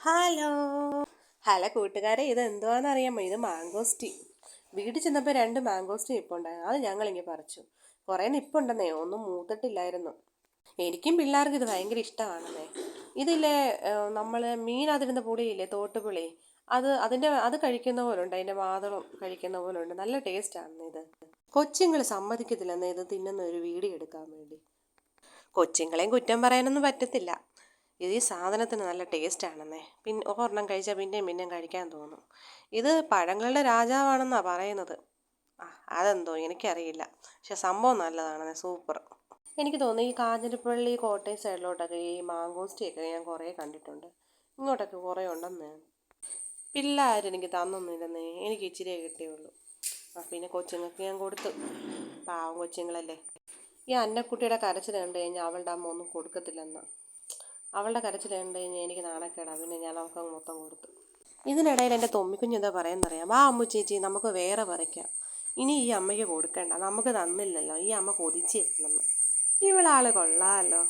Hello hello കൂട്ടുകാരെ, ഇത് എന്തുവാന്ന് അറിയാമോ? ഇത് മാങ്കോസ്റ്റി. വീട്ടിൽ ചെന്നപ്പോൾ 2 മാങ്കോസ്റ്റി നിപ്പുണ്ടായിരുന്നു. അത് ഞങ്ങളിങ്ങനെ പറിച്ചു. കുറേ നിപ്പുണ്ടെന്നേ, ഒന്നും മൂത്തിട്ടില്ലായിരുന്നു. എനിക്കും പിള്ളേർക്കും ഇത് ഭയങ്കര ഇഷ്ടമാണെന്നേ. ഇതില്ലേ, നമ്മൾ മീനകത്തിരുന്ന പുളിയില്ലേ, തോട്ടുപുളി, അത് കഴിക്കുന്ന പോലെ ഉണ്ട്. അതിൻ്റെ മാതളം കഴിക്കുന്ന പോലെ ഉണ്ട്. നല്ല ടേസ്റ്റാണ് ഇത്. കൊച്ചുങ്ങൾ സമ്മതിക്കത്തില്ലെന്നേ ഇത് തിന്നുന്ന ഒരു വീഡിയോ എടുക്കാൻ വേണ്ടി. കൊച്ചുങ്ങളെയും കുറ്റം പറയാനൊന്നും പറ്റത്തില്ല. ഇത് ഈ സാധനത്തിന് നല്ല ടേസ്റ്റ് ആണെന്നേ. പിന്നെ ഒരെണ്ണം കഴിച്ചാൽ പിന്നെയും പിന്നെയും കഴിക്കാൻ തോന്നും. ഇത് പഴങ്ങളുടെ രാജാവാണെന്നാണ് പറയുന്നത്. ആ, അതെന്തോ എനിക്കറിയില്ല. പക്ഷെ സംഭവം നല്ലതാണെന്നേ, സൂപ്പർ. എനിക്ക് തോന്നുന്നു ഈ കാഞ്ഞിരപ്പള്ളി കോട്ടയം സൈഡിലോട്ടൊക്കെ ഈ മാങ്കോസ്റ്റിയൊക്കെ ഞാൻ കുറേ കണ്ടിട്ടുണ്ട്. ഇങ്ങോട്ടൊക്കെ കുറേ ഉണ്ടെന്ന്. പിള്ളേരെനിക്ക് തന്നൊന്നുമില്ലെന്നേ, എനിക്ക് ഇച്ചിരിയേ കിട്ടിയുള്ളൂ. പിന്നെ കൊച്ചുങ്ങൾക്ക് ഞാൻ കൊടുത്തു. പാവം കൊച്ചുങ്ങളല്ലേ. ഈ അന്നക്കുട്ടിയുടെ കരച്ചിൽ കണ്ടു കഴിഞ്ഞാൽ അവളുടെ അമ്മ ഒന്നും കൊടുക്കത്തില്ലെന്ന്. അവളുടെ കരച്ചിൽ കണ്ടു കഴിഞ്ഞാൽ എനിക്ക് നാണക്കേടാണ്. പിന്നെ ഞാൻ അവൾക്ക് മൊത്തം കൊടുത്തു. ഇതിനിടയിൽ എൻ്റെ തൊമ്മിക്കുഞ്ഞ് എന്താ പറയുന്നറിയാം? വാ അമ്മു ചേച്ചി, നമുക്ക് വേറെ പറിക്കാം. ഇനി ഈ അമ്മയ്ക്ക് കൊടുക്കണ്ട, നമുക്ക് തന്നില്ലല്ലോ, ഈ അമ്മ കൊതിച്ച് തന്നെന്ന്. ഇവളാൾ കൊള്ളാമല്ലോ.